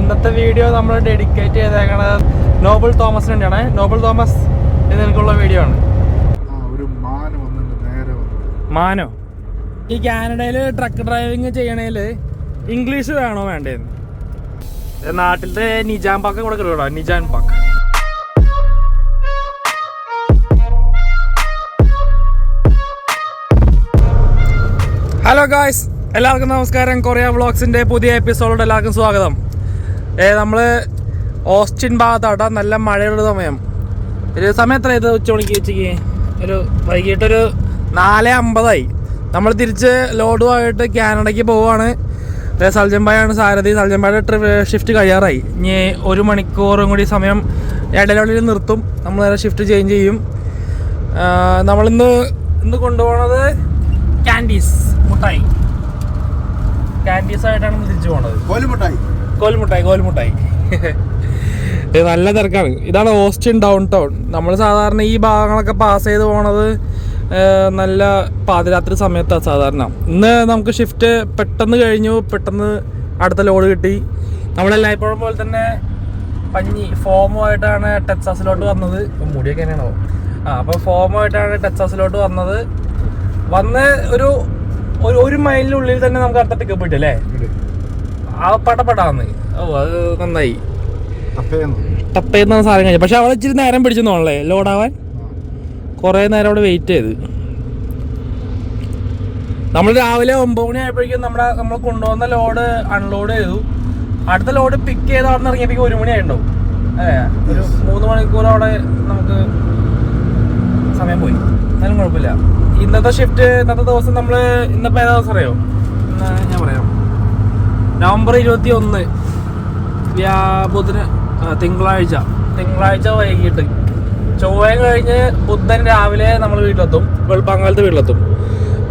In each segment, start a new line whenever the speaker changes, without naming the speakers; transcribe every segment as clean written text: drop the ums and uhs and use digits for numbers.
ഇന്നത്തെ വീഡിയോ നമ്മൾ ഡെഡിക്കേറ്റ് ചെയ്തേക്കണത് നോബിൾ തോമസിന് വേണ്ടിയാണ്. നോബിൾ തോമസ് ഇതിനുള്ള വീഡിയോ ആണ്. മാനോ ഈ കാനഡയിൽ ട്രക്ക് ഡ്രൈവിങ് ചെയ്യണേൽ ഇംഗ്ലീഷ് വേണോ വേണ്ടേന്ന്? നാട്ടിലത്തെ നിജാം പാക്ക് കൂടെ കിട്ടുമോ? നിജാം പാക്ക്. ഹലോ ഗായ്സ്, എല്ലാവർക്കും നമസ്കാരം. കൊറിയ വ്ളോഗ്സിൻ്റെ പുതിയ എപ്പിസോഡിലോട്ട് എല്ലാവർക്കും സ്വാഗതം. നമ്മൾ ഓസ്റ്റിൻ ഭാഗത്താട്ടോ. നല്ല മഴയുള്ള സമയം. ഒരു സമയം എത്ര ഇത് ഉച്ചമണിക്ക് വെച്ചിക്ക് ഒരു വൈകിട്ടൊരു 4:50 നമ്മൾ തിരിച്ച് ലോഡുമായിട്ട് കാനഡയ്ക്ക് പോവുകയാണ്. സൽജംബായാണ് സാരഥി. സൽജംബായുടെ ഷിഫ്റ്റ് കഴിയാറായി. ഇനി 1 മണിക്കൂറും കൂടി സമയം ഇടയിലുള്ളിൽ നിർത്തും. നമ്മൾ നേരെ ഷിഫ്റ്റ് ചേഞ്ച് ചെയ്യും. നമ്മളിന്ന് കൊണ്ടുപോകണത് ക്യാൻഡീസ് മുട്ടായി. ക്യാൻഡീസ് ആയിട്ടാണ് തിരിച്ചു പോണത്. കോൽമുട്ടായി. നല്ല തിരക്കാണ്. ഇതാണ് ഓസ്റ്റിൻ ഡൗൺ ടൗൺ. നമ്മൾ സാധാരണ ഈ ഭാഗങ്ങളൊക്കെ പാസ് ചെയ്ത് പോണത് നല്ല പാതിരാത്രി സമയത്താണ് സാധാരണ. ഇന്ന് നമുക്ക് ഷിഫ്റ്റ് പെട്ടെന്ന് കഴിഞ്ഞു. പെട്ടെന്ന് അടുത്ത ലോഡ് കിട്ടി. നമ്മളെല്ലായ്പ്പോഴും പോലെ തന്നെ ഫോമുമായിട്ടാണ് ടെക്സാസിലോട്ട് വന്നത്. ഇപ്പം മുടിയൊക്കെ തന്നെയാണോ? അപ്പോൾ ഫോമുമായിട്ടാണ് ടെക്സാസിലോട്ട് വന്നത്. വന്ന് ഒരു മൈലിനുള്ളിൽ തന്നെ നമുക്ക് അടുത്ത പിക്കപ്പ് കിട്ടും അല്ലേ? ആ പടപടാന്ന്. അത് നന്നായി. ടപ്പേന്ന് സാധനം കഴിഞ്ഞു. പക്ഷെ അവിടെ ഇച്ചിരി നേരം പിടിച്ചു തോന്നല്ലേ ലോഡാവാൻ. കുറേ നേരം അവിടെ വെയിറ്റ് ചെയ്ത്. നമ്മൾ രാവിലെ 9 മണി ആയപ്പോഴേക്കും നമ്മൾ കൊണ്ടുവന്ന ലോഡ് അൺലോഡ് ചെയ്തു. അടുത്ത ലോഡ് പിക്ക് ചെയ്ത് അവിടെ നിന്ന് ഇറങ്ങിയപ്പോഴേക്കും 1 മണി ആയിട്ടുണ്ടാവും. ഒരു 3 മണിക്കൂർ അവിടെ നമുക്ക് സമയം പോയി. എന്നാലും കുഴപ്പമില്ല. ഇന്നത്തെ ദിവസം നമ്മൾ ഇന്നിപ്പോൾ ഏതാ ദിവസം അറിയോ? ഞാൻ പറയാം. നവംബർ 21 തിങ്കളാഴ്ച വൈകിട്ട്. ചൊവ്വയും കഴിഞ്ഞ് ബുധൻ രാവിലെ നമ്മൾ വീട്ടിലെത്തും. വെളുപ്പാങ്കാലത്ത് വീട്ടിലെത്തും.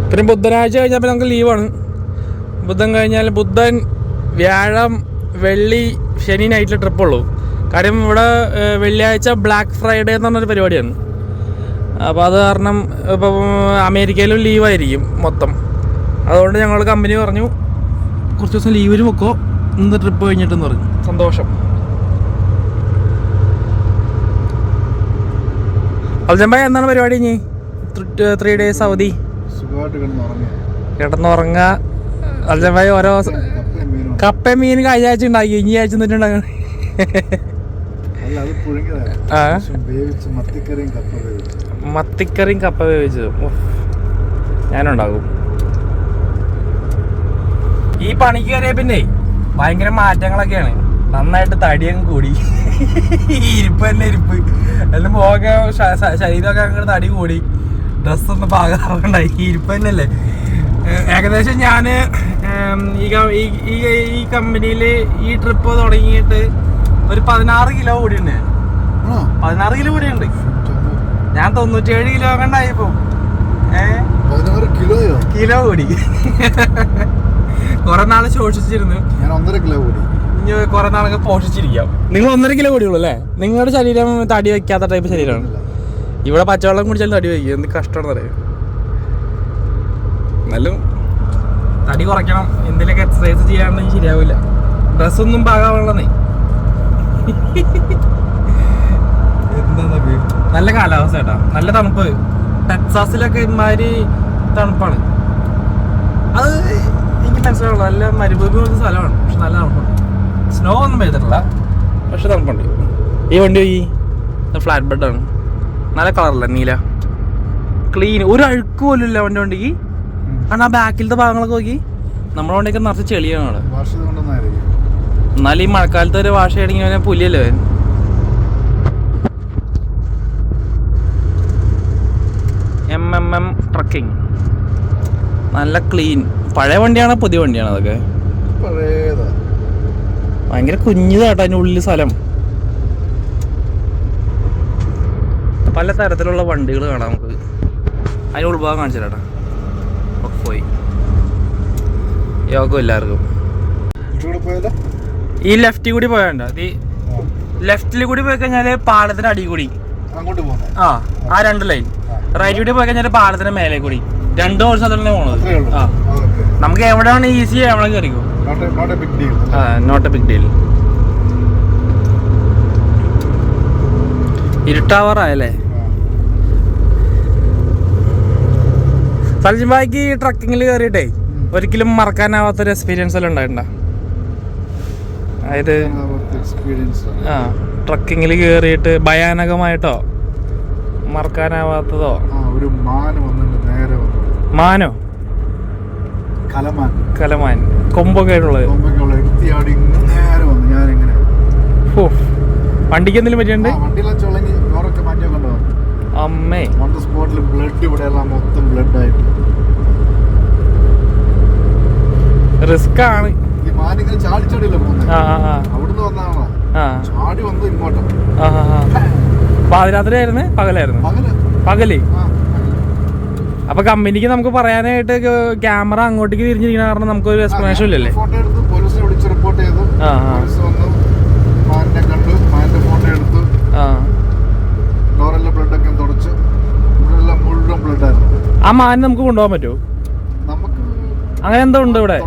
പിന്നെ ബുധനാഴ്ച കഴിഞ്ഞപ്പോൾ നമുക്ക് ലീവാണ്. ബുധൻ കഴിഞ്ഞാൽ ബുധൻ, വ്യാഴം, വെള്ളി, ശനി നൈറ്റിൽ ട്രിപ്പുള്ളൂ. കാര്യം ഇവിടെ വെള്ളിയാഴ്ച ബ്ലാക്ക് ഫ്രൈഡേ എന്ന് പറഞ്ഞൊരു പരിപാടിയാണ്. അപ്പോൾ അത് കാരണം ഇപ്പം അമേരിക്കയിലും ലീവായിരിക്കും മൊത്തം. അതുകൊണ്ട് ഞങ്ങൾ കമ്പനി പറഞ്ഞു കുറച്ച് ദിവസം ലീവിന് വെക്കോ, ഇന്ന് ട്രിപ്പ് കഴിഞ്ഞിട്ടെന്ന് പറഞ്ഞു. സന്തോഷം. അൽജംബായ എന്താണ് പരിപാടി? ഇനി 3 days അവധി കിടന്നുറങ്ങുക. അൽജംബായ ഓരോ കപ്പയും മീൻ കഴിഞ്ഞ ആഴ്ച ഉണ്ടാക്കി. ഇനി ആഴ്ച എന്നിട്ടുണ്ടാകണം. മത്തിക്കറിയും കപ്പ വേവിച്ചതും ഞാനുണ്ടാകും. ഈ പണിക്ക് കയറിയ പിന്നെ ഭയങ്കര മാറ്റങ്ങളൊക്കെയാണ്. നന്നായിട്ട് തടിയങ്ങ് കൂടി. ഇരിപ്പ് എല്ലാം പോകെ ശരീരമൊക്കെ അങ്ങനെ തടി കൂടി. ഡ്രസ്സൊന്നും പാകാറുണ്ടായി. ഇരിപ്പ് തന്നെയല്ലേ. ഏകദേശം ഞാൻ ഈ കമ്പനിയിൽ ഈ ട്രിപ്പ് തുടങ്ങിയിട്ട് ഒരു 16 കിലോ കൂടിയുണ്ട്. 16 കിലോ കൂടിയുണ്ട്. ഞാൻ 97 കിലോ കണ്ടായിപ്പോ. 16 കിലോ കൂടി. കുറെ നാള് ശോഷിച്ചിരുന്നു. ഇനി കുറെ നാളൊക്കെ പോഷിച്ചിരിക്കാം. നിങ്ങൾ 1.5 കിലോ കൂടിയുള്ളൂ അല്ലേ? നിങ്ങളുടെ ശരീരം തടി വയ്ക്കാത്ത ടൈപ്പ് ശരീരമാണ്. ഇവിടെ പച്ചവെള്ളം കുടിച്ചാലും തടി വയ്ക്കുക. എന്ത് കഷ്ടമാണെന്ന് അറിയാം. എന്നാലും തടി കുറയ്ക്കണം. എന്തെങ്കിലുമൊക്കെ എക്സസൈസ് ചെയ്യാണ്ടെങ്കിൽ ശരിയാവില്ല. ഡ്രസ്സൊന്നും പാകാവുള്ളന്നേ. നല്ല കാലാവസ്ഥ കേട്ടോ. നല്ല തണുപ്പ്. ടെക്സാസിലൊക്കെ ഇമാതിരി തണുപ്പാണ്. അത് എനിക്ക് മനസ്സിലാവുള്ളൂ. നല്ല മരുഭൂമി പോലത്തെ സ്ഥലമാണ്. പക്ഷെ നല്ല തണുപ്പുണ്ട്. സ്നോ ഒന്നും പെയ്തിട്ടില്ല, പക്ഷെ തണുപ്പുണ്ട്. ഈ വണ്ടി ഫ്ലാറ്റ് ബെഡാണ്. നല്ല കളറല്ല, നീല ക്ലീൻ. ഒരു അഴുക്ക് പോലും ഇല്ല വണ്ടിക്ക്. കാരണം ആ ബാക്കിലത്തെ ഭാഗങ്ങളൊക്കെ നോക്കി നമ്മുടെ വണ്ടിയൊക്കെ നിറച്ച് ചെളിയാണ്. എന്നാലും ഈ മഴക്കാലത്ത് ഒരു വാഷ് ചെയ്യണമെങ്കിൽ പുലിയല്ലേ. ട്രക്കിംഗ് നല്ല ക്ലീൻ. പഴയ വണ്ടിയാണോ പുതിയ വണ്ടിയാണോ? അതൊക്കെ ഭയങ്കര കുഞ്ഞിതാട്ടോ അതിൻ്റെ ഉള്ളിൽ സ്ഥലം. പല തരത്തിലുള്ള വണ്ടികൾ കാണാം നമുക്ക്. അതിൻ്റെ ഉൾഭാഗം കാണിച്ചു തരാട്ടാ. പോയി യോഗം എല്ലാവർക്കും. ഈ ലെഫ്റ്റിൽ കൂടി പോയാണ്ട. ലെഫ്റ്റിൽ കൂടി പോയി കഴിഞ്ഞാൽ പാലത്തിന്റെ അടി കൂടി ആ 2 ലൈൻ. റൈറ്റ് കൂടി പോയി കഴിഞ്ഞാൽ പാലത്തിന്റെ മേലെ കൂടി. 2 വർഷം തന്നെ പോണത്. നമുക്ക് എവിടെയാണ് ഈസി എവിടെ കയറിക്കോ. Not a big deal. ഇരുട്ടാവാറായല്ലേ? സൽജിബായിക്ക് ട്രക്കിങ്ങിൽ കയറിയിട്ടേ ഒരിക്കലും മറക്കാനാവാത്തൊരു എക്സ്പീരിയൻസ് എല്ലാം ഉണ്ടായിട്ടുണ്ടോ? അതായത് ട്രക്കിങ്ങിൽ കയറിയിട്ട് ഭയാനകമായിട്ടോ മറക്കാനാവാത്തതോ?
ഒരു
മാനോ? കലമാൻ കൊമ്പൊക്കെ ആയിട്ടുള്ളത്. വണ്ടിക്ക് എന്തെങ്കിലും പറ്റിയുണ്ട്? അമ്മേ, റിസ്ക് ആണ്. പാതിരാത്രി ആയിരുന്നു? പകല്? അപ്പൊ കമ്പനിക്ക് നമുക്ക് പറയാനായിട്ട് ക്യാമറ അങ്ങോട്ടേക്ക് തിരിഞ്ഞിരിക്കുന്ന കാരണം നമുക്കൊരു എക്സ്പ്ലനേഷൻ ഇല്ലല്ലേ? ആ മാൻ നമുക്ക് കൊണ്ടുപോകാൻ പറ്റുമോ? അങ്ങനെ എന്തോ ഉണ്ട് ഇവിടെ.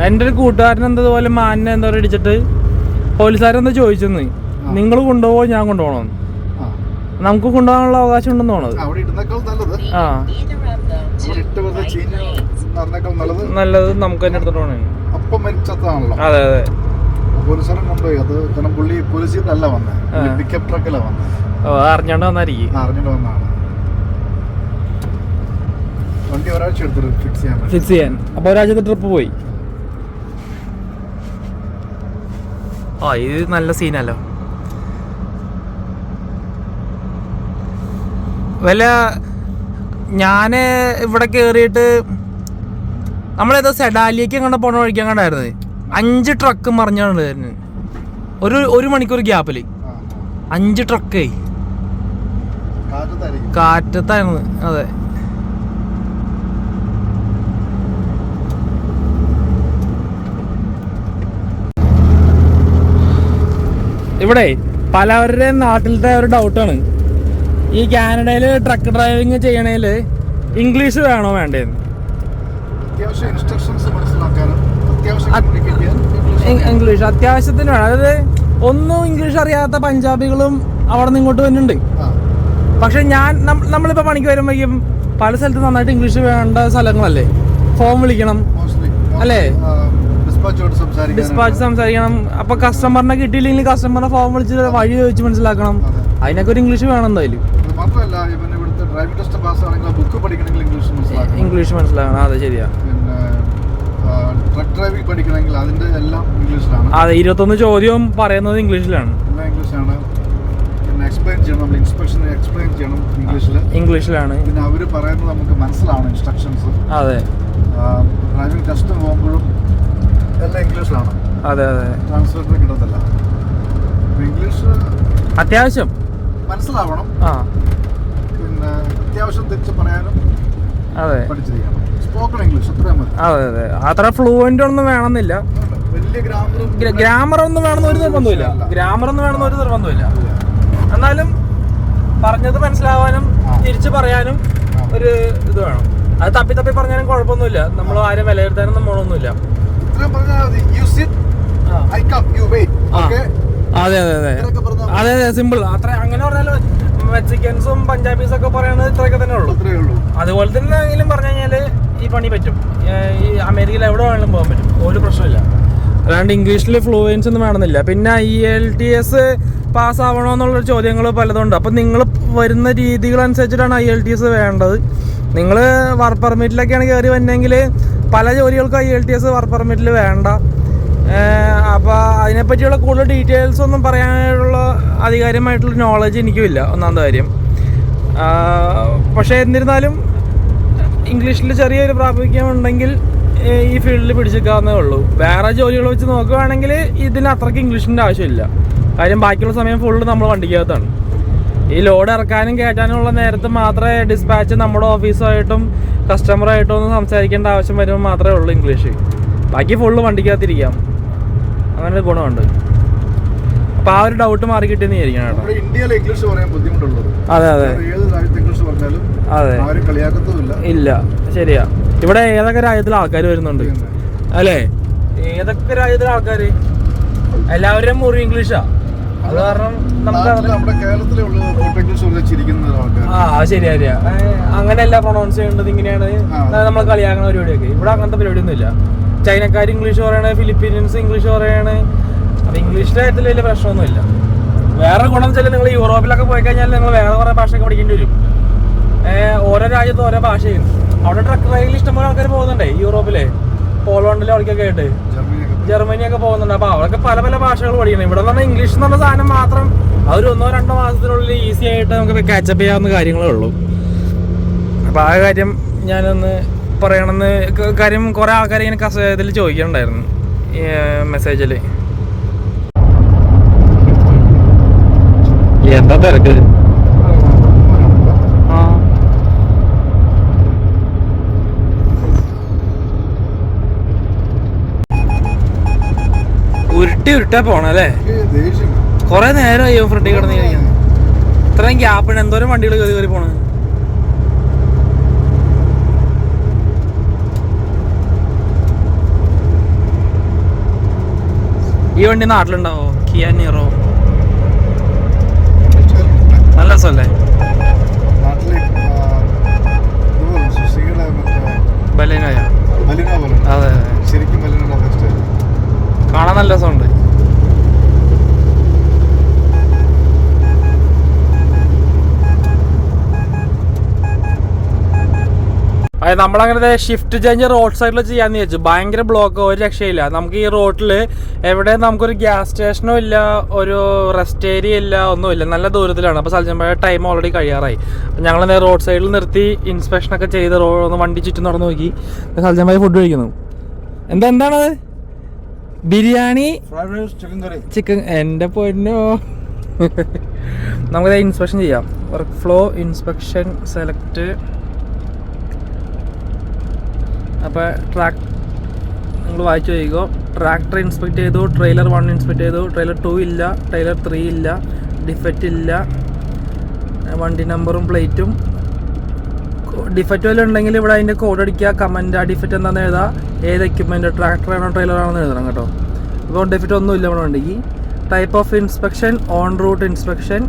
എന്റെ ഒരു കൂട്ടുകാരൻ എന്തതുപോലെ മാനിനെ എന്തോ ഇടിച്ചിട്ട് പോലീസുകാരെന്താ ചോദിച്ചെന്ന്, നിങ്ങൾ കൊണ്ടുപോകോ ഞാൻ കൊണ്ടുപോകണോ? നമുക്ക് കൊണ്ടുപോകാനുള്ള അവകാശം ഉണ്ടെന്ന് തോന്നുന്നത്. നല്ലത് നമുക്ക് തന്നെ എടുത്തിട്ട് പോകണേ. അതെ അതെ. അറിഞ്ഞോണ്ട് വന്നായിരിക്കും. ഫിക്സ് ചെയ്യാൻ. അപ്പൊ ഒരാഴ്ചത്തെ ട്രിപ്പ് പോയി. ഇത് നല്ല സീനല്ലോ. ഞാന് ഇവിടെ കേറിയിട്ട് നമ്മളേതോ സെഡാലിയേക്ക് എങ്ങനെ പോണ വഴിക്കാൻ കണ്ടായിരുന്നു 5 ട്രക്ക് മറിഞ്ഞാണ്. ഒരു മണിക്കൂർ ഗ്യാപ്പില് 5 ട്രക്കേ കാറ്റത്തായിരുന്നു. അതെ. ഇവിടെ പലവരുടെയും നാട്ടിലത്തെ ഒരു ഡൗട്ടാണ്, ഈ കാനഡയിൽ ട്രക്ക് ഡ്രൈവിങ് ചെയ്യണേല് ഇംഗ്ലീഷ് വേണോ വേണ്ടേന്ന്. ഇംഗ്ലീഷ് അത്യാവശ്യത്തിന് വേണം. അതായത് ഒന്നും ഇംഗ്ലീഷ് അറിയാത്ത പഞ്ചാബികളും അവിടെ നിന്ന് ഇങ്ങോട്ട് വരുന്നുണ്ട്. പക്ഷെ നമ്മളിപ്പോ പണിക്ക് വരുമ്പോഴേക്കും പല സ്ഥലത്ത് നന്നായിട്ട് ഇംഗ്ലീഷ് വേണ്ട സ്ഥലങ്ങളല്ലേ. ഫോം വിളിക്കണം അല്ലേ, ഡിസ്പാച്ച് സംസാരിക്കണം. അപ്പൊ കസ്റ്റമറിനെ കിട്ടിയില്ലെങ്കിൽ കസ്റ്റമറിനെ ഫോം വിളിച്ച് വഴി ചോദിച്ച് മനസ്സിലാക്കണം. അതിനൊക്കെ ഒരു ഇംഗ്ലീഷ് വേണം എന്തായാലും. ഇംഗ്ലീഷ് മനസ്സിലാക്കണം. അതെ, ശരിയാ.
ട്രക്ക് ഡ്രൈവിംഗ് പഠിക്കണമെങ്കിൽ അതിന്റെ എല്ലാം ഇംഗ്ലീഷിലാണ്.
അതെ, 21 ചോദ്യവും പറയുന്നത് ഇംഗ്ലീഷിലാണ്.
പിന്നെ എക്സ്പ്ലെയിൻ ചെയ്യണം, നമ്മൾ ഇൻസ്പെക്ഷൻ എക്സ്പ്ലെയിൻ ചെയ്യണം
ഇംഗ്ലീഷിലാണ്.
പിന്നെ അവര് പറയുന്നത് നമുക്ക് മനസ്സിലാവണം, ഇൻസ്ട്രക്ഷൻസ്.
അതെ.
ഡ്രൈവിംഗ് ടെസ്റ്റ് പോകുമ്പോഴും എല്ലാം ഇംഗ്ലീഷിലാണ്.
അതെ അതെ.
ട്രാൻസ്ലേറ്റർ കിട്ടത്തില്ല. ഇംഗ്ലീഷ്
അത്യാവശ്യം
മനസ്സിലാവണം. പിന്നെ അത്യാവശ്യം തിരിച്ച് പറയാനും
അതെ
പഠിച്ചിരിക്കണം. സ്പോക്കൺ ഇംഗ്ലീഷ് അത്രയും മതി.
അതെ അതെ. അത്ര ഫ്ലുവന്റ് ഒന്നും വേണമെന്നില്ല.
വലിയ
ഗ്രാമർ ഒന്നും വേണമെന്ന് ഒരു നിർബന്ധമില്ല. എന്നാലും പറഞ്ഞത് മനസ്സിലാവാനും തിരിച്ചു പറയാനും ഒരു ഇത് വേണം. അത് തപ്പി പറഞ്ഞാലും കുഴപ്പമൊന്നുമില്ല. നമ്മൾ ആരും വിലയിരുത്താനൊന്നും പോണൊന്നുമില്ല. അതെ അതെ അതെ അതെ അതെ. സിമ്പിൾ. അത്ര അങ്ങനെ പറഞ്ഞാൽ മെക്സിക്കൻസും പഞ്ചാബീസും ഒക്കെ പറയുന്നത് ഇത്രയൊക്കെ തന്നെ ഉള്ളൂ. അതുപോലെ തന്നെ എങ്കിലും പറഞ്ഞു കഴിഞ്ഞാല് ഈ പണി പറ്റും. ഈ അമേരിക്കയിൽ എവിടെ വേണമെങ്കിലും പോകാൻ പറ്റും, ഒരു പ്രശ്നമില്ല. അല്ലാണ്ട് ഇംഗ്ലീഷിൽ ഫ്ലുവൻസ് ഒന്നും വേണമെന്നില്ല. പിന്നെ IELTS പാസ്സാവണമെന്നുള്ളൊരു ചോദ്യങ്ങൾ പലതുണ്ട്. അപ്പം നിങ്ങൾ വരുന്ന രീതികളനുസരിച്ചിട്ടാണ് IELTS വേണ്ടത്. നിങ്ങൾ വർക്ക് പെർമിറ്റിലൊക്കെയാണ് കയറി വന്നെങ്കിൽ പല ജോലികൾക്കും IELTS വർക്ക് പെർമിറ്റിൽ വേണ്ട. അപ്പോൾ അതിനെപ്പറ്റിയുള്ള കൂടുതൽ ഡീറ്റെയിൽസ് ഒന്നും പറയാനുള്ള ആധികാരികമായിട്ടുള്ള നോളജ് എനിക്കുമില്ല, ഒന്നാമത്തെ കാര്യം. പക്ഷേ എന്നിരുന്നാലും ഇംഗ്ലീഷിൽ ചെറിയൊരു പ്രാമുഖ്യം ഉണ്ടെങ്കിൽ ഈ ഫീൽഡിൽ പിടിച്ചേക്കാവുന്നേ ഉള്ളൂ. വേറെ ജോലികൾ വെച്ച് നോക്കുകയാണെങ്കിൽ ഇതിന് അത്രയ്ക്ക് ഇംഗ്ലീഷിൻ്റെ ആവശ്യമില്ല. കാര്യം ബാക്കിയുള്ള സമയം ഫുള്ള് നമ്മൾ വണ്ടിക്കകത്താണ്. ഈ ലോഡ് ഇറക്കാനും കയറ്റാനുമുള്ള നേരത്ത് മാത്രമേ ഡിസ്പാച്ച് നമ്മുടെ ഓഫീസുമായിട്ടും കസ്റ്റമറായിട്ടും ഒന്ന് സംസാരിക്കേണ്ട ആവശ്യം വരുമ്പോൾ മാത്രമേ ഉള്ളൂ ഇംഗ്ലീഷ്. ബാക്കി ഫുള്ള് വണ്ടിക്കകത്തിരിക്കാം. അങ്ങനെ ഒരു ഗുണമുണ്ട്. അപ്പോൾ ആ ഒരു ഡൗട്ട് മാറി കിട്ടിയെന്ന് വിചാരിക്കണം കേട്ടോ.
ഇന്ത്യയിൽ ഇംഗ്ലീഷ് പറയാൻ ബുദ്ധിമുട്ടുള്ളത്.
അതെ അതെ. അതെ ഇല്ല, ശരിയാ. ഇവിടെ ഏതൊക്കെ രാജ്യത്തിലെ ആൾക്കാർ വരുന്നുണ്ട് അല്ലേ? ഏതൊക്കെ രാജ്യത്തിലെ ആൾക്കാര് എല്ലാവരും മുറി ഇംഗ്ലീഷാ. അത് കാരണം നമുക്ക് ശരിയാ അങ്ങനെയല്ല പ്രൊണൗൺസ് ചെയ്യേണ്ടത്, ഇങ്ങനെയാണ് നമ്മൾ കളിയാക്കുന്ന പരിപാടിയൊക്കെ. ഇവിടെ അങ്ങനത്തെ പരിപാടിയൊന്നും ഇല്ല. ചൈനക്കാർ ഇംഗ്ലീഷ് പറയണേ, ഫിലിപ്പീൻസ് ഇംഗ്ലീഷ് പറയണേ. അപ്പൊ ഇംഗ്ലീഷിന്റെ കാര്യത്തിൽ വലിയ പ്രശ്നമൊന്നുമില്ല. വേറെ ഗുണം വെച്ചാൽ നിങ്ങൾ യൂറോപ്പിലൊക്കെ പോയി കഴിഞ്ഞാൽ നിങ്ങൾ വേറെ കുറെ ഭാഷയൊക്കെ പഠിക്കേണ്ടി വരും. ഓരോ രാജ്യത്ത് ഓരോ ഭാഷയും. അവിടെ ട്രക്ക് ഡ്രൈവിൽ ഇഷ്ടംപോലെ ആൾക്കാർ പോകുന്നുണ്ടേ യൂറോപ്പിലെ, പോളണ്ടിലെ അവിടേക്കൊക്കെ ആയിട്ട്, ജർമ്മനിയൊക്കെ പോകുന്നുണ്ട്. അപ്പൊ അവർക്ക് പല പല ഭാഷകൾ പഠിക്കണം. ഇവിടെ എന്ന് പറഞ്ഞാൽ ഇംഗ്ലീഷ് എന്നുള്ള സാധനം മാത്രം അവർ 1-2 മാസത്തിനുള്ളിൽ ഈസി ആയിട്ട് നമുക്ക് കാച്ചപ്പ് ചെയ്യാവുന്ന കാര്യങ്ങളേ ഉള്ളൂ. അപ്പൊ ആ കാര്യം ഞാനൊന്ന് പറയണമെന്ന് കാര്യം കുറെ ആൾക്കാർ ഇങ്ങനെ ഇതിൽ ചോദിക്കുന്നുണ്ടായിരുന്നു മെസ്സേജിൽ. എന്താ തിരക്ക്? ഉരുട്ടാ പോണല്ലേ? കൊറേ നേരമായി ഫ്രണ്ടി കിടന്ന് കഴിക്കുന്നു. ഇത്രയും ഗ്യാപ്പിന് എന്തോരം വണ്ടികൾ കയറി പോണ. ഈ വണ്ടി നാട്ടിലുണ്ടാവോ? കിയ നീറോ നല്ല രസമല്ലേ? ബലേനോയ? അതെ,
ശരിക്കും
കാണാൻ നല്ല രസമുണ്ട്. അതായത് നമ്മളങ്ങനെ ഷിഫ്റ്റ് ചേഞ്ച് റോഡ് സൈഡിൽ ചെയ്യാന്ന് വെച്ചു. ഭയങ്കര ബ്ലോക്ക്, ഒരു രക്ഷയില്ല. നമുക്ക് ഈ റോഡിൽ എവിടെ നമുക്കൊരു ഗ്യാസ് സ്റ്റേഷനോ ഇല്ല, ഒരു റെസ്റ്റ് ഏരിയ ഇല്ല, ഒന്നുമില്ല. നല്ല ദൂരത്തിലാണ്. അപ്പോൾ സൽജമ്പഴ ടൈം ഓൾറെഡി കഴിയാറായി. അപ്പം ഞങ്ങൾ റോഡ് സൈഡിൽ നിർത്തി ഇൻസ്പെക്ഷനൊക്കെ ചെയ്ത് ഒന്ന് വണ്ടി ചുറ്റും നടന്നു നോക്കി. സൽജമ്പഴ ഫുഡ് കഴിക്കുന്നു. എന്താണത്? ബിരിയാണി, ചിക്കൻ. എൻ്റെ പൊന്നോ. നമുക്കത് ഇൻസ്പെക്ഷൻ ചെയ്യാം. Work flow inspection select. അപ്പോൾ നിങ്ങൾ വായിച്ചു കഴിയുക. ട്രാക്ടർ ഇൻസ്പെക്ട് ചെയ്തു, ട്രെയിലർ 1 ഇൻസ്പെക്ട് ചെയ്തു, ട്രെയിലർ 2 ഇല്ല, ട്രെയിലർ 3 ഇല്ല, ഡിഫക്റ്റ് ഇല്ല, വണ്ടി നമ്പറും പ്ലേറ്റും. ഡിഫക്റ്റ് വല്ലതും ഉണ്ടെങ്കിൽ ഇവിടെ അതിൻ്റെ കോഡ് അടിക്കുക, കമൻറ്റ്. ആ ഡിഫക്റ്റ് എന്താണെന്ന് എഴുതാം, ഏത് എക്യുപ്മെൻറ്റ്, ട്രാക്ടറാണോ ട്രെയിലറാണോ എഴുതണം കേട്ടോ. ഇപ്പോൾ ഡിഫക്റ്റ് ഒന്നുമില്ല ഇവിടെ ഉണ്ടെങ്കിൽ. Type of inspection on root inspection,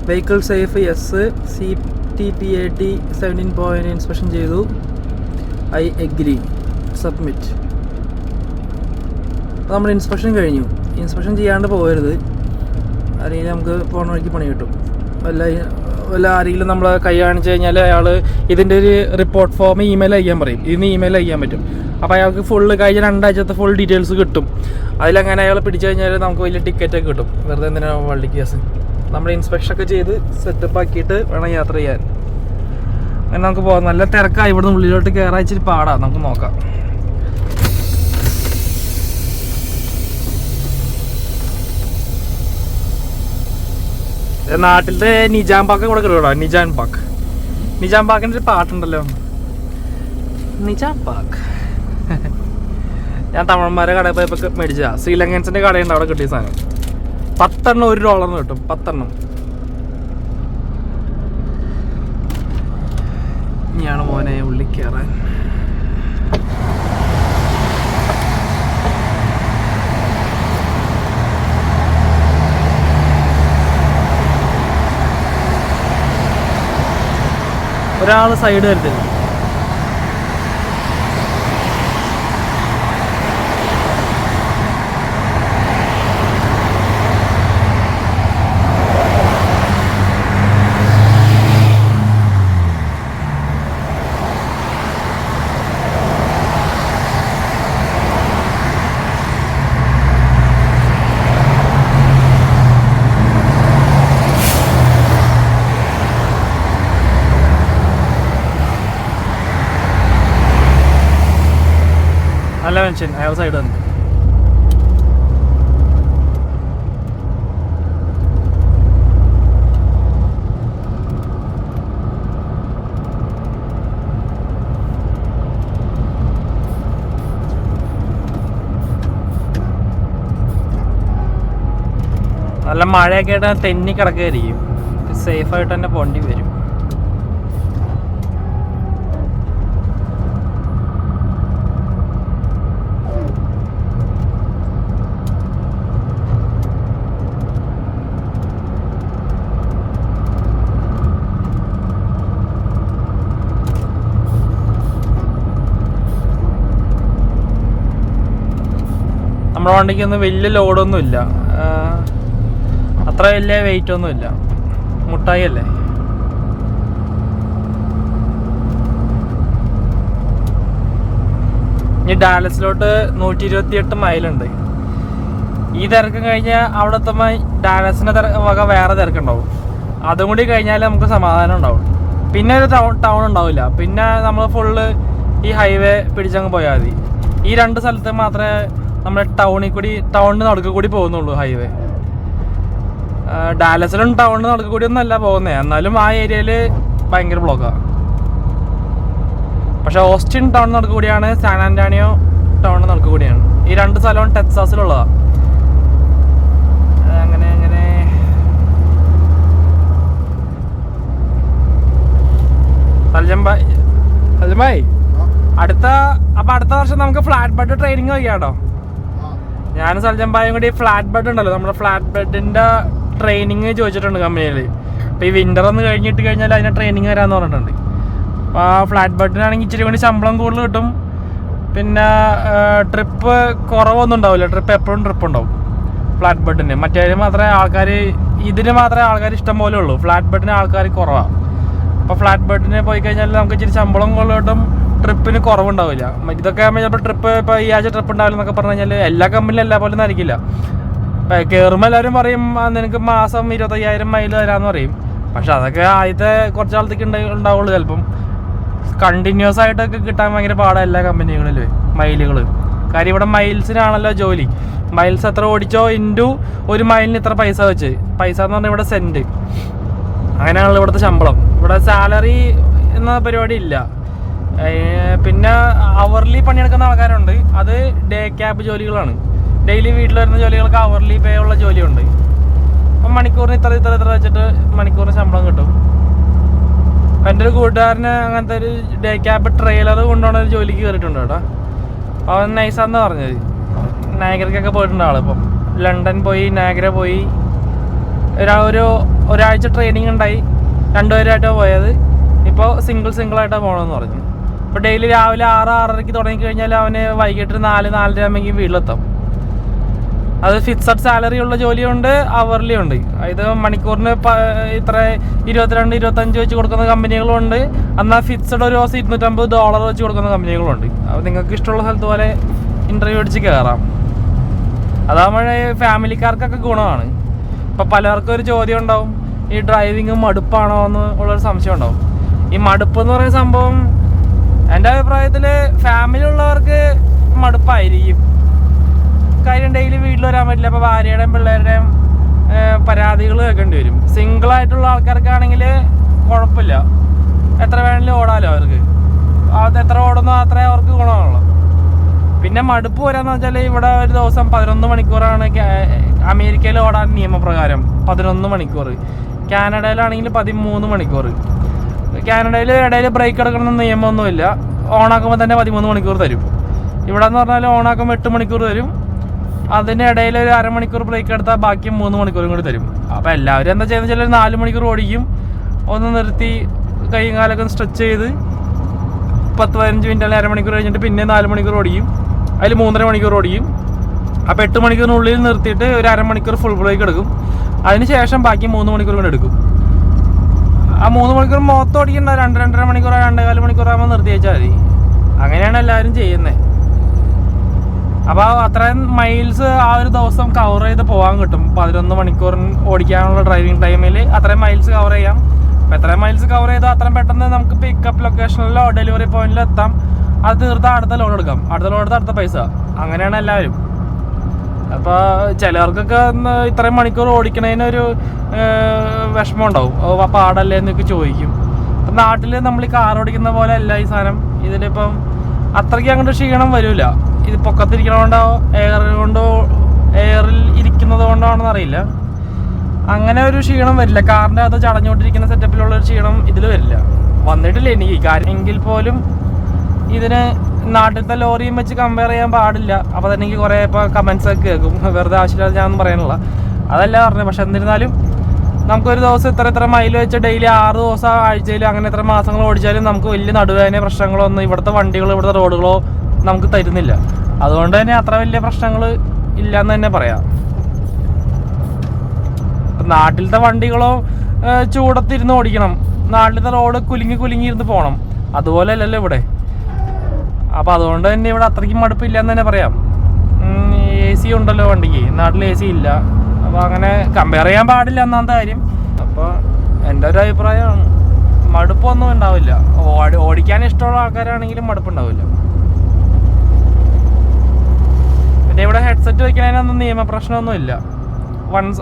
vehicle safe yes, CTPAT 17 point inspection ചെയ്തു, ഐ എഗ്രി, സബ്മിറ്റ്. അപ്പോൾ നമ്മൾ ഇൻസ്പെക്ഷൻ കഴിഞ്ഞു. ഇൻസ്പെക്ഷൻ ചെയ്യാണ്ട് പോകരുത്, അല്ലെങ്കിൽ നമുക്ക് പോണ വഴിക്ക് പണി കിട്ടും. വല്ല ആരെങ്കിലും നമ്മൾ കൈ കാണിച്ചു കഴിഞ്ഞാൽ അയാൾ ഇതിൻ്റെ ഒരു റിപ്പോർട്ട് ഫോം ഇമെയിൽ അയക്കാൻ പറയും. ഇതിന് ഇമെയിൽ അയക്കാൻ പറ്റും. അപ്പോൾ അയാൾക്ക് ഫുള്ള് കഴിഞ്ഞ 2 ആഴ്ചത്തെ ഫുൾ ഡീറ്റെയിൽസ് കിട്ടും. അതിലങ്ങനെ അയാൾ പിടിച്ചു കഴിഞ്ഞാൽ നമുക്ക് വലിയ ടിക്കറ്റൊക്കെ കിട്ടും. വെറുതെ എന്തിനാണ് വള്ളി കേസ്. നമ്മൾ ഇൻസ്പെക്ഷനൊക്കെ ചെയ്ത് സെറ്റപ്പ് ആക്കിയിട്ട് വേണം യാത്ര ചെയ്യാൻ. അങ്ങനെ നമുക്ക് പോകാം. നല്ല തിരക്കായി. ഇവിടുന്ന് ഉള്ളിലോട്ട് കയറാൻ ഇച്ചിരി പാടാം. നമുക്ക് നോക്കാം. നാട്ടിലത്തെ നിജാം പാക്ക് കൂടെ കിട്ടുമോ? നിജാം പാക്കിൻ്റെ ഒരു പാട്ടുണ്ടല്ലോ, നിജാം പാക്ക്. ഞാൻ തമിഴന്മാരെ കടയിൽ പോയപ്പോൾ മേടിച്ചാ. ശ്രീലങ്കൻസിൻ്റെ കടയുണ്ട്, അവിടെ കിട്ടിയ സാധനം. 10 എണ്ണം $1 കിട്ടും. 10 എണ്ണം. ഇനിയാണ് മോനെ ഉള്ളിൽ കയറാൻ. ഒരാൾ സൈഡ് വരുത്തില്ല. നല്ല മനുഷ്യൻ, അയാൾ സൈഡ് വന്നു. നല്ല മഴയൊക്കെ ആയിട്ട് തെന്നി കിടക്കുകയായിരിക്കും. സേഫായിട്ട് തന്നെ പോണ്ടി വരും. നമ്മുടെ വണ്ടിക്കൊന്നും വലിയ ലോഡൊന്നുമില്ല, അത്ര വലിയ വെയിറ്റ് ഒന്നുമില്ല, മുട്ടായി അല്ലേ. ഇനി ഡാലസിലോട്ട് 128 മൈലുണ്ട്. ഈ തിരക്കും കഴിഞ്ഞാൽ അവിടെ എത്തുമ്പോൾ ഡാലസിൻ്റെ വക വേറെ തിരക്കുണ്ടാവും. അതും കൂടി കഴിഞ്ഞാൽ നമുക്ക് സമാധാനം ഉണ്ടാവും. പിന്നെ ഒരു ടൗൺ ഉണ്ടാവില്ല. പിന്നെ നമ്മൾ ഫുള്ള് ഈ ഹൈവേ പിടിച്ചങ്ങ് പോയാൽ മതി. ഈ 2 സ്ഥലത്ത് മാത്രമേ നമ്മുടെ ടൗണിന് നടുക്ക് കൂടി പോകുന്നുള്ളൂ ഹൈവേ. ഡാലസിലും ടൗണിന് നടുക്ക് കൂടി ഒന്നും അല്ല പോകുന്നത്, എന്നാലും ആ ഏരിയയിൽ ഭയങ്കര ബ്ലോക്കാണ്. പക്ഷെ ഓസ്റ്റിൻ ടൗൺ നടുക്ക് കൂടിയാണ്, സാൻ ആന്റോണിയോ ടൗൺ നടുക്ക് കൂടിയാണ്. ഈ 2 സ്ഥലവും ടെക്സാസിലുള്ളതാണ്. അങ്ങനെ അങ്ങനെ സൽജംഭായ് അടുത്ത വർഷം നമുക്ക് ഫ്ലാറ്റ് ബെഡ് ട്രെയിനിങ് വയ്ക്കാട്ടോ. ഞാനും സൽജംഭായും കൂടി ഫ്ലാറ്റ് ബെഡ് ഉണ്ടല്ലോ, നമ്മുടെ ഫ്ലാറ്റ് ബെഡിന്റെ ട്രെയിനിങ് ചോദിച്ചിട്ടുണ്ട് കമ്പനിയിൽ. അപ്പോൾ ഈ വിന്റർ ഒന്ന് കഴിഞ്ഞിട്ട് കഴിഞ്ഞാൽ അതിന് ട്രെയിനിങ് വരാമെന്ന് പറഞ്ഞിട്ടുണ്ട്. അപ്പോൾ ആ ഫ്ലാറ്റ് ബെഡിനാണെങ്കിൽ ഇച്ചിരി കൂടി ശമ്പളം കൂടുതൽ കിട്ടും. പിന്നെ ട്രിപ്പ് കുറവൊന്നും ഉണ്ടാവില്ല. ട്രിപ്പ് എപ്പോഴും ട്രിപ്പ് ഉണ്ടാവും ഫ്ലാറ്റ് ബെഡിന്. ഇതിന് മാത്രമേ ആൾക്കാർ ഇഷ്ടം പോലെ ഉള്ളൂ. ഫ്ലാറ്റ് ബെഡിന് ആൾക്കാർ കുറവാണ്. അപ്പോൾ ഫ്ലാറ്റ് ബെഡിന് പോയി കഴിഞ്ഞാൽ നമുക്ക് ഇച്ചിരി ശമ്പളം കൂടുതൽ കിട്ടും, ട്രിപ്പിന് കുറവുണ്ടാവില്ല. ഇതൊക്കെ ആകുമ്പോൾ ചിലപ്പോൾ ട്രിപ്പ് ഇപ്പോൾ ഈ ആഴ്ച ട്രിപ്പ് ഉണ്ടാവില്ല എന്നൊക്കെ പറഞ്ഞു കഴിഞ്ഞാൽ എല്ലാ കമ്പനിയിലും എല്ലാ പോലെ ആയിരിക്കില്ല. കയറുമ്പോൾ എല്ലാവരും പറയും നിനക്ക് മാസം 25,000 മൈൽ തരാമെന്ന് പറയും. പക്ഷെ അതൊക്കെ ആദ്യത്തെ കുറച്ച് കാലത്തേക്ക് ഉണ്ടാവുള്ളൂ. ചിലപ്പം കണ്ടിന്യൂസ് ആയിട്ടൊക്കെ കിട്ടാൻ ഭയങ്കര പാടാണ് എല്ലാ കമ്പനികളിലും മൈലുകൾ. കാര്യം ഇവിടെ മൈൽസിനാണല്ലോ ജോലി. മൈൽസ് എത്ര ഓടിച്ചോ ഇൻറ്റു ഒരു മൈലിന് ഇത്ര പൈസ വെച്ച്. പൈസ എന്ന് പറഞ്ഞാൽ ഇവിടെ സെൻറ്റ്. അങ്ങനെയാണല്ലോ ഇവിടുത്തെ ശമ്പളം. ഇവിടെ സാലറി എന്ന പരിപാടി ഇല്ല. പിന്നെ അവർലി പണിയെടുക്കുന്ന ആൾക്കാരുണ്ട്. അത് ഡേ ക്യാബ് ജോലികളാണ്. ഡെയിലി വീട്ടിൽ വരുന്ന ജോലികൾക്ക് അവർലി പേ ഉള്ള ജോലിയുണ്ട്. അപ്പം മണിക്കൂറിന് ഇത്ര വെച്ചിട്ട് മണിക്കൂറിന് ശമ്പളം കിട്ടും. എൻ്റെ ഒരു കൂട്ടുകാരന് അങ്ങനത്തെ ഒരു ഡേ ക്യാബ് ട്രെയിലർ കൊണ്ടുപോകുന്ന ഒരു ജോലിക്ക് കയറിയിട്ടുണ്ട് കേട്ടോ. അവൻ നൈസാന്ന് പറഞ്ഞത്. നാഗരക്കൊക്കെ പോയിട്ടുണ്ട് ആൾ. ഇപ്പം ലണ്ടൻ പോയി, നാഗര പോയി. ഒരാഴ്ച ട്രെയിനിങ് ഉണ്ടായി. 2 പേരായിട്ടാണ് പോയത്. ഇപ്പോൾ സിംഗിളായിട്ടാണ് പോകണമെന്ന് പറഞ്ഞു. ഇപ്പോൾ ഡെയിലി രാവിലെ 6-6:30 തുടങ്ങിക്കഴിഞ്ഞാൽ അവന് വൈകിട്ട് 4-4:30 ആകുമ്പോൾ വീട്ടിലെത്താം. അത് ഫിക്സഡ് സാലറി ഉള്ള ജോലിയുണ്ട്, അവർലി ഉണ്ട്. ഇത് മണിക്കൂറിന് ഇത്ര $22-25 വെച്ച് കൊടുക്കുന്ന കമ്പനികളുണ്ട്. എന്നാൽ ഫിക്സഡ് ഒരു ദിവസം $250 വെച്ച് കൊടുക്കുന്ന കമ്പനികളുണ്ട്. അപ്പോൾ നിങ്ങൾക്ക് ഇഷ്ടമുള്ള സ്ഥലത്ത് പോലെ ഇൻ്റർവ്യൂ അടിച്ച് കയറാം. അതാകുമ്പോൾ ഫാമിലിക്കാർക്കൊക്കെ ഗുണമാണ്. ഇപ്പോൾ പലർക്കും ഒരു ചോദ്യം ഉണ്ടാവും, ഈ ഡ്രൈവിങ് മടുപ്പാണോ എന്ന് ഉള്ളൊരു സംശയം ഉണ്ടാവും. ഈ മടുപ്പ് എന്ന് പറയുന്ന സംഭവം എൻ്റെ അഭിപ്രായത്തിൽ ഫാമിലി ഉള്ളവർക്ക് മടുപ്പായിരിക്കും. കാര്യം ഡെയിലി വീട്ടിൽ വരാൻ പറ്റില്ല. അപ്പോൾ ഭാര്യയുടെയും പിള്ളേരുടെയും പരാതികൾ കേൾക്കേണ്ടി വരും. സിംഗിളായിട്ടുള്ള ആൾക്കാർക്കാണെങ്കിൽ കുഴപ്പമില്ല, എത്ര വേണമെങ്കിലും ഓടാമല്ലോ അവർക്ക്. അത് എത്ര ഓടുന്നോ അത്രേ അവർക്ക് ഗുണമാണല്ലോ. പിന്നെ മടുപ്പ് വരാന്ന് വെച്ചാൽ ഇവിടെ ഒരു ദിവസം 11 മണിക്കൂറാണ് അമേരിക്കയിൽ ഓടാൻ നിയമപ്രകാരം. 11 മണിക്കൂർ. കാനഡയിലാണെങ്കിൽ 13 മണിക്കൂർ. കാനഡയിൽ ഇടയിൽ ബ്രേക്ക് എടുക്കണമെന്ന് നിയമമൊന്നുമില്ല. ഓണാക്കുമ്പോൾ തന്നെ 13 മണിക്കൂർ തരും. ഇവിടെ എന്ന് പറഞ്ഞാൽ ഓണാക്കുമ്പോൾ 8 മണിക്കൂർ തരും. അതിനിടയിൽ ഒരു അരമണിക്കൂർ ബ്രേക്ക് എടുത്താൽ ബാക്കി 3 മണിക്കൂറും കൂടി തരും. അപ്പോൾ എല്ലാവരും എന്താ ചെയ്യുന്നത് വെച്ചാൽ 4 മണിക്കൂർ ഓടിക്കും. ഒന്ന് നിർത്തി കൈയും കാലൊക്കെ ഒന്ന് സ്ട്രെച്ച് ചെയ്ത് 10-15 മിനിറ്റ് അല്ലെങ്കിൽ അരമണിക്കൂർ കഴിഞ്ഞിട്ട് പിന്നെ 4 മണിക്കൂർ ഓടിക്കും. അതിൽ 3.5 മണിക്കൂർ ഓടിക്കും. അപ്പോൾ 8 മണിക്കൂറിനുള്ളിൽ നിർത്തിയിട്ട് ഒരു അരമണിക്കൂർ ഫുൾ ബ്രേക്ക് എടുക്കും. അതിന് ശേഷം ബാക്കി 3 മണിക്കൂർ കൂടെ എടുക്കും. ആ 3 മണിക്കൂർ മൊത്തം ഓടിക്കണ്ട, 2-2.5 മണിക്കൂർ 2.25 മണിക്കൂറാകുമ്പോൾ നിർത്തി വെച്ചാൽ മതി. അങ്ങനെയാണ് എല്ലാവരും ചെയ്യുന്നത്. അപ്പോൾ അത്രയും മൈൽസ് ആ ഒരു ദിവസം കവർ ചെയ്ത് പോകാൻ കിട്ടും. 11 മണിക്കൂറിന് ഓടിക്കാനുള്ള ഡ്രൈവിംഗ് ടൈമിൽ അത്രയും മൈൽസ് കവർ ചെയ്യാം. അപ്പോൾ എത്രയും മൈൽസ് കവർ ചെയ്താൽ അത്രയും പെട്ടെന്ന് നമുക്ക് പിക്കപ്പ് ലൊക്കേഷനിലോ ഡെലിവറി പോയിന്റിലോ എത്താം. അത് തീർത്താൽ അടുത്ത ലോഡ് എടുക്കാം. അടുത്ത ലോഡ് എടുത്താൽ അടുത്ത പൈസ. അങ്ങനെയാണ് എല്ലാവരും. അപ്പോൾ ചിലർക്കൊക്കെ ഇത്രയും മണിക്കൂർ ഓടിക്കണതിനൊരു വിഷമം ഉണ്ടാവും. പാടല്ലേ എന്നൊക്കെ ചോദിക്കും. അപ്പം നാട്ടിൽ നമ്മൾ ഈ കാർ ഓടിക്കുന്ന പോലെ അല്ല ഈ സാധനം. ഇതിലിപ്പം അത്രയ്ക്ക് അങ്ങോട്ട് ക്ഷീണം വരില്ല. ഇത് പൊക്കത്തിരിക്കണോണ്ടോ എയറിൽ ഇരിക്കുന്നത് കൊണ്ടാണെന്ന് അറിയില്ല, അങ്ങനെ ഒരു ക്ഷീണം വരില്ല. കാറിൻ്റെ അകത്ത് ചടഞ്ഞുകൊണ്ടിരിക്കുന്ന സെറ്റപ്പിലുള്ള ഒരു ക്ഷീണം ഇതിൽ വരില്ല. വന്നിട്ടില്ല എനിക്ക് കാര്യം. എങ്കിൽ പോലും ഇതിന് നാട്ടിലത്തെ ലോറിയും വെച്ച് കമ്പയർ ചെയ്യാൻ പാടില്ല. അപ്പോൾ തന്നെ എനിക്ക് കുറേ ഇപ്പോൾ കമൻസ് ഒക്കെ കേൾക്കും. വെറുതെ ആവശ്യമില്ലാതെ ഞാനൊന്നും പറയാനുള്ള അതല്ല പറഞ്ഞത്. പക്ഷെ എന്നിരുന്നാലും നമുക്കൊരു ദിവസം ഇത്ര മൈൽ വെച്ച് ഡെയിലി 6 ദിവസം ആഴ്ചയിൽ അങ്ങനെ എത്ര മാസങ്ങൾ ഓടിച്ചാലും നമുക്ക് വലിയ നടുവേദന പ്രശ്നങ്ങളോ ഒന്നും ഇവിടുത്തെ വണ്ടികളോ ഇവിടുത്തെ റോഡുകളോ നമുക്ക് തരുന്നില്ല. അതുകൊണ്ട് തന്നെ അത്ര വലിയ പ്രശ്നങ്ങൾ ഇല്ലയെന്ന് തന്നെ പറയാം. നാട്ടിലത്തെ വണ്ടികളോ ചൂടത്തിരുന്ന് ഓടിക്കണം, നാട്ടിലത്തെ റോഡ് കുലുങ്ങി ഇരുന്ന് പോകണം. അതുപോലെ അല്ലല്ലോ ഇവിടെ. അപ്പോൾ അതുകൊണ്ട് തന്നെ ഇവിടെ അത്രയ്ക്കും മടുപ്പില്ല എന്ന് തന്നെ പറയാം. AC ഉണ്ടല്ലോ വണ്ടിക്ക്, നാട്ടിൽ AC ഇല്ല. അപ്പോൾ അങ്ങനെ കമ്പയർ ചെയ്യാൻ പാടില്ല എന്നാമത്തെ കാര്യം. അപ്പോൾ എൻ്റെ ഒരു അഭിപ്രായമാണ്, മടുപ്പൊന്നും ഉണ്ടാവില്ല. ഓടിക്കാൻ ഇഷ്ടമുള്ള ആൾക്കാരാണെങ്കിലും മടുപ്പുണ്ടാവില്ല. പിന്നെ ഇവിടെ ഹെഡ്സെറ്റ് വയ്ക്കുന്നതിനൊന്നും നിയമപ്രശ്നമൊന്നുമില്ല.